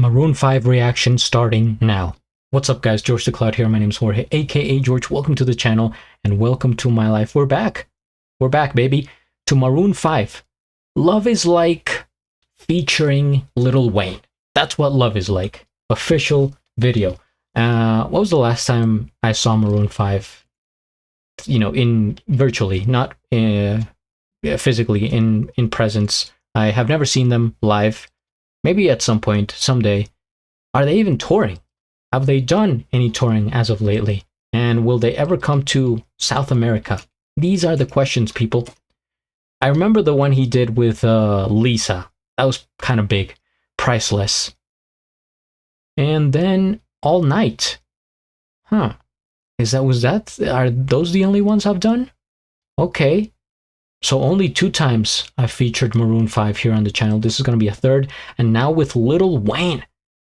Maroon 5 reaction starting now. What's up, guys? GeorgeTheCloud here. My name's Jorge, aka George. Welcome to the channel and welcome to my life. We're back. We're back, baby. To Maroon 5. Love is Like featuring Lil Wayne. That's what Love is Like. Official video. What was the last time I saw Maroon 5? You know, in virtually, not physically, in presence. I have never seen them live. Maybe at some point, someday. Are they even touring? Have they done any touring as of lately? And will they ever come to South America? These are the questions, people. I remember the one he did with Lisa. That was kind of big. Priceless. And then All Night. Huh. Are those the only ones I've done? Okay. So only 2 times I've featured Maroon 5 here on the channel. This is going to be a third. And now with Lil Wayne,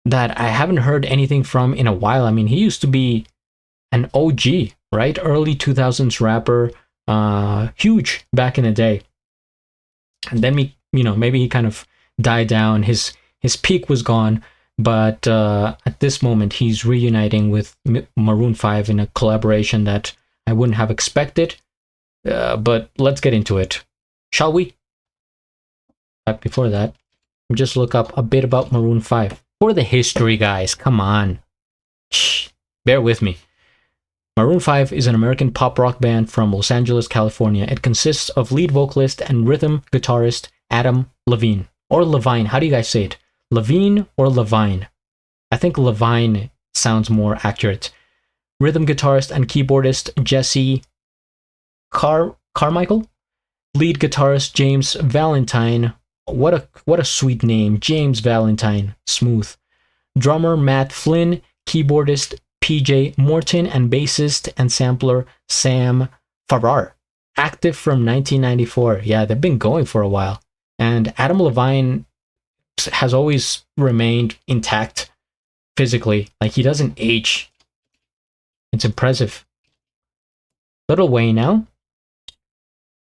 that I haven't heard anything from in a while. I mean, he used to be an OG, right? Early 2000s rapper. Huge back in the day. And then, maybe he kind of died down. His peak was gone. But at this moment, he's reuniting with Maroon 5 in a collaboration that I wouldn't have expected. But let's get into it, shall we? But before that, just look up a bit about Maroon 5. For the history, guys, come on. Shh, bear with me. Maroon 5 is an American pop rock band from Los Angeles, California. It consists of lead vocalist and rhythm guitarist Adam Levine. Or Levine, how do you guys say it? Levine or Levine? I think Levine sounds more accurate. Rhythm guitarist and keyboardist Jesse Carmichael, lead guitarist James Valentine. What a sweet name, James Valentine. Smooth. Drummer Matt Flynn, keyboardist PJ Morton, and bassist and sampler Sam Farrar. Active from 1994. Yeah, they've been going for a while. And Adam Levine has always remained intact physically. Like, he doesn't age. It's impressive. Lil Wayne now.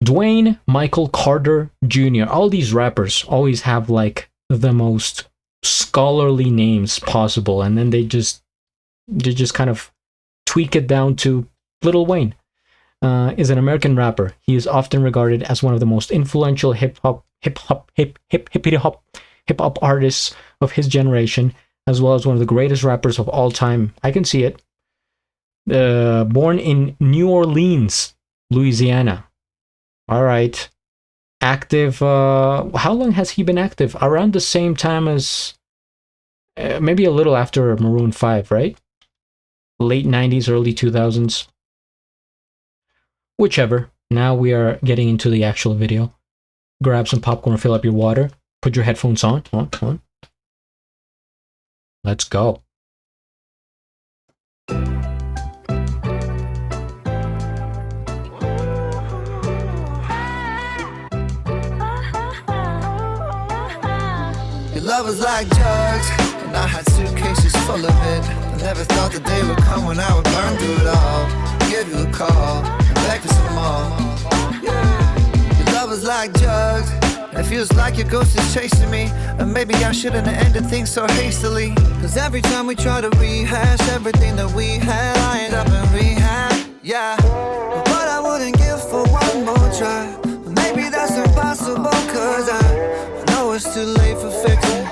Dwayne Michael Carter Jr. All these rappers always have like the most scholarly names possible, and then they just kind of tweak it down to Lil Wayne. Is an American rapper. He is often regarded as one of the most influential hip hop artists of his generation, as well as one of the greatest rappers of all time. I can see it. Born in New Orleans, Louisiana. All right. Active. How long has he been active? Around the same time as, maybe a little after Maroon 5, right? Late 90s, early 2000s. Whichever. Now we are getting into the actual video. Grab some popcorn, fill up your water. Put your headphones on. On. Let's go. Love was like drugs, and I had suitcases full of it. I never thought the day would come when I would burn through it all. Give you a call, and beg for some more. Yeah. Your love was like drugs, and it feels like your ghost is chasing me. And maybe I shouldn't have ended things so hastily. Cause every time we try to rehash everything that we had, I end up in rehab, yeah. But I wouldn't give for one more try. But maybe that's impossible, cause I know it's too late for fixing.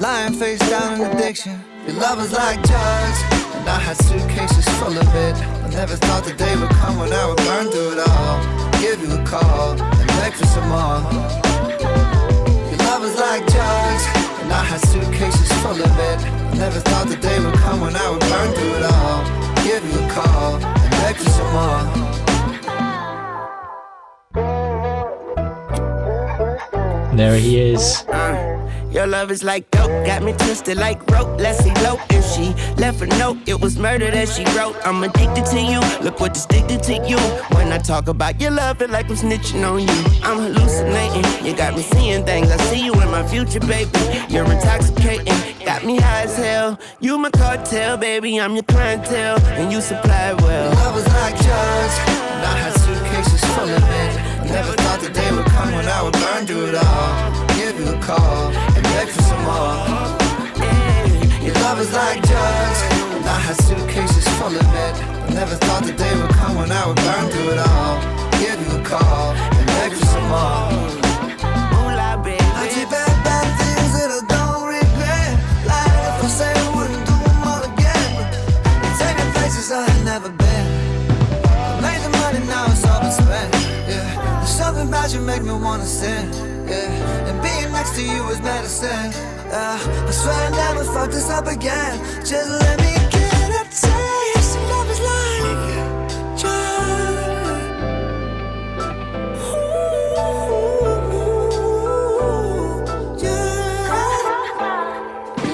Lying face down in addiction. Your love was like drugs, and I had suitcases full of it. I never thought the day would come when I would burn through it all. Give you a call, and beg for some more. Your love was like drugs, and I had suitcases full of it. I never thought the day would come when I would burn through it all. Give you a call, and beg for some more. There he is. Your love is like dope, got me twisted like rope. Let's elope. If she left a note, it was murder that she wrote. I'm addicted to you, look what addicted to you. When I talk about your love, feel like I'm snitching on you. I'm hallucinating, you got me seeing things. I see you in my future, baby. You're intoxicating, got me high as hell. You my cartel, baby, I'm your clientele, and you supply well. Your love was like drugs, and I had suitcases full of it. I never thought the day would come when I would burn through it all. Give you a call, and beg for some more. Love is like drugs, and I had suitcases full of it. I never thought the day would come when I would burn through it all. Give you a call and beg for some more. I take back bad things that I don't regret. Like if I say I wouldn't do them all again. Take me places I had never been. I made the money, now it's all been spent. Yeah, there's something about you make me wanna sin. Yeah, and being next to you is medicine. I swear I never fucked this up again. Just let me get a taste. Love is like drugs.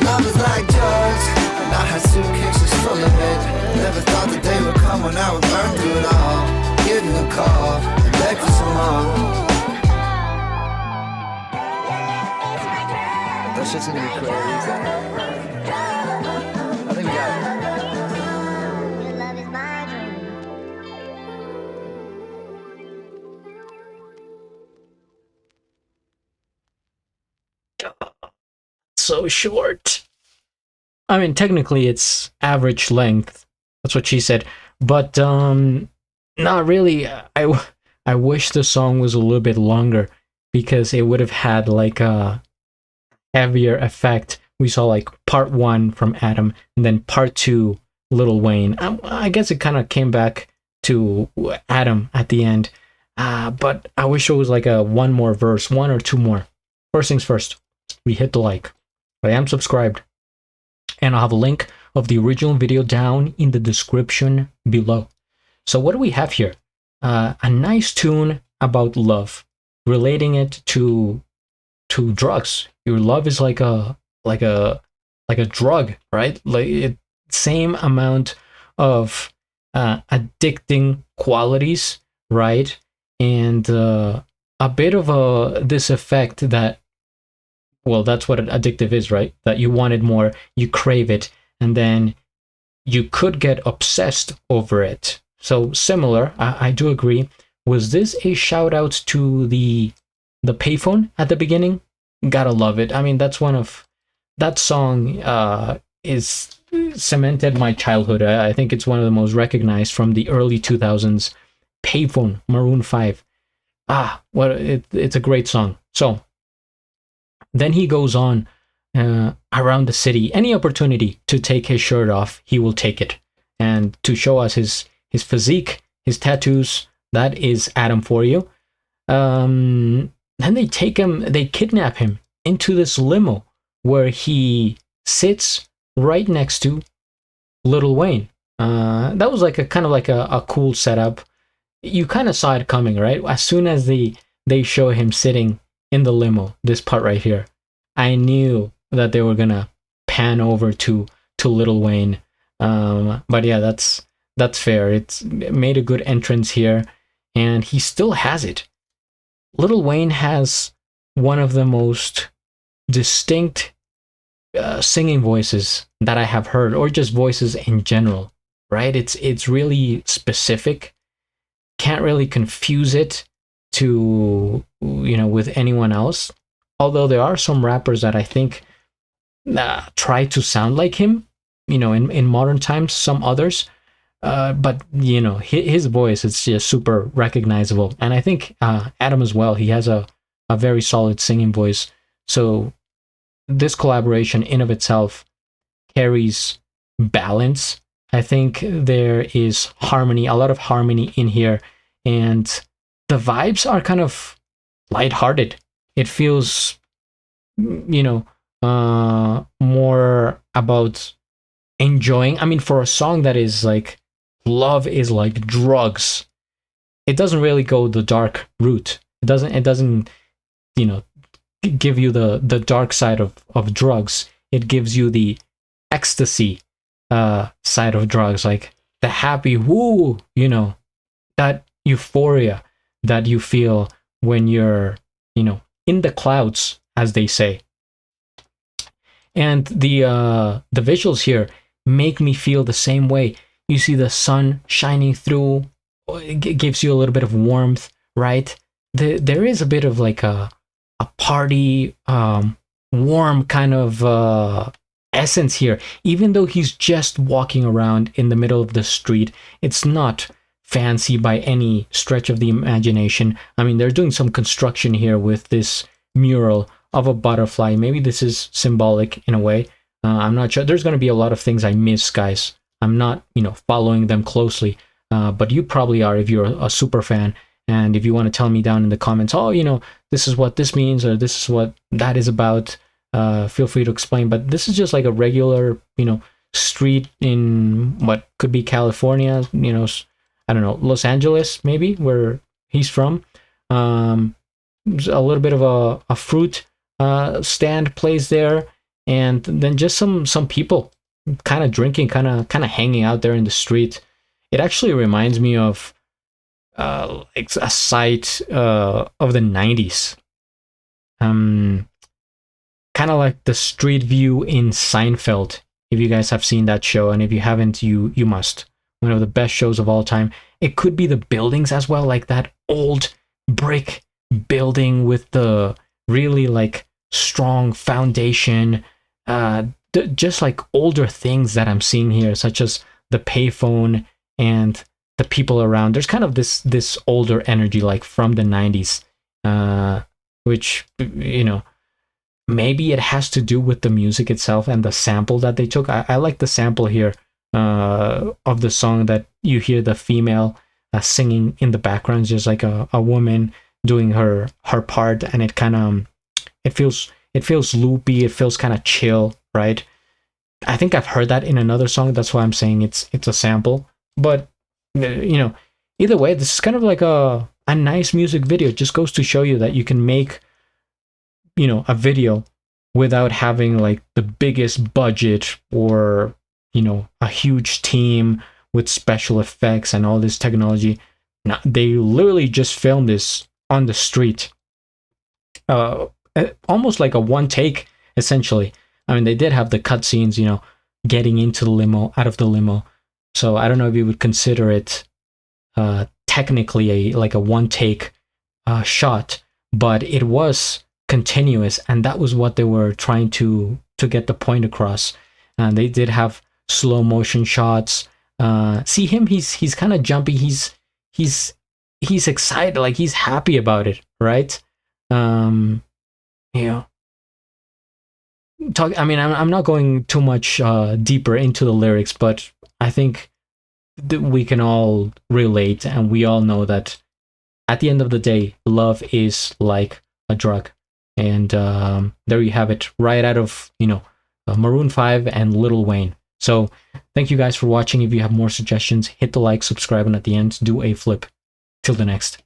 Love is like drugs, and I had suitcases full of it. Never thought the day would come when I would burn through it all. Give you a call and beg for some more. That shit's gonna be crazy. I think we got it. Your love is my dream. So short. I mean, technically it's average length. That's what she said. But not really. I wish the song was a little bit longer because it would have had like a heavier effect. We saw like part 1 from Adam and then part 2 Lil Wayne. I guess it kind of came back to Adam at the end. But I wish it was like a one more verse, 1 or 2 more. First things first, we hit the like. I am subscribed. And I'll have a link of the original video down in the description below. So what do we have here? A nice tune about love, relating it to drugs. Your love is like a drug, right? Like same amount of addicting qualities, right? And a bit of this effect that, well, that's what addictive is, right? That you want it more, you crave it, and then you could get obsessed over it. So similar, I do agree. Was this a shout out to the payphone at the beginning? Gotta love it. I mean, that's one of that song is cemented my childhood. I think it's one of the most recognized from the early 2000s. Payphone, Maroon 5. It's a great song. So then he goes on around the city. Any opportunity to take his shirt off, he will take it. And to show us his physique, his tattoos, that is Adam for you. Then they kidnap him into this limo where he sits right next to Lil Wayne. That was like a kind of like a cool setup. You kind of saw it coming, right? As soon as they show him sitting in the limo, this part right here, I knew that they were gonna pan over to Lil Wayne. But yeah, that's fair. It made a good entrance here, and he still has it. Lil Wayne has one of the most distinct singing voices that I have heard, or just voices in general, right? It's really specific. Can't really confuse it to, with anyone else. Although there are some rappers that I think try to sound like him, in modern times, some others. But his voice is just super recognizable, and I think Adam as well. He has a very solid singing voice. So this collaboration in of itself carries balance. I think there is harmony, a lot of harmony in here, and the vibes are kind of lighthearted. It feels, more about enjoying. I mean, for a song that is like love is like drugs, it doesn't really go the dark route. It doesn't give you the dark side of drugs. It gives you the ecstasy side of drugs, like the happy woo, that euphoria that you feel when you're in the clouds, as they say. And the visuals here make me feel the same way. You see the sun shining through, it gives you a little bit of warmth, right? There is a bit of like a party, warm kind of essence here. Even though he's just walking around in the middle of the street, it's not fancy by any stretch of the imagination. I mean, they're doing some construction here with this mural of a butterfly. Maybe this is symbolic in a way. I'm not sure. There's going to be a lot of things I miss, guys. I'm not, following them closely, but you probably are if you're a super fan. And if you want to tell me down in the comments, oh, this is what this means, or this is what that is about, feel free to explain. But this is just like a regular, street in what could be California, I don't know, Los Angeles, maybe, where he's from. A little bit of a fruit stand plays there, and then just some people kind of drinking, kind of hanging out there in the street. It actually reminds me of like a site of the 90s. Kind of like the street view in Seinfeld, if you guys have seen that show, and if you haven't, you must. One of the best shows of all time. It could be the buildings as well, like that old brick building with the really like strong foundation, just like older things that I'm seeing here, such as the payphone and the people around. There's kind of this older energy, like from the 90s, which, maybe it has to do with the music itself and the sample that they took. I like the sample here of the song that you hear the female singing in the background, just like a woman doing her part, and it kind of it feels loopy, it feels kind of chill, right? I think I've heard that in another song, that's why I'm saying it's a sample. But either way, this is kind of like a nice music video. It just goes to show you that you can make a video without having like the biggest budget or a huge team with special effects and all this technology. Now, they literally just filmed this on the street, almost like a one take, essentially. I mean, they did have the cutscenes, getting into the limo, out of the limo. So I don't know if you would consider it technically a one take shot, but it was continuous, and that was what they were trying to get the point across. And they did have slow motion shots. See him, he's kind of jumpy, he's excited, like he's happy about it, right? I'm not going too much deeper into the lyrics, but I think that we can all relate, and we all know that at the end of the day, love is like a drug. And there you have it, right out of Maroon 5 and Lil Wayne. So thank you guys for watching. If you have more suggestions, hit the like, subscribe, and at the end, do a flip. Till the next.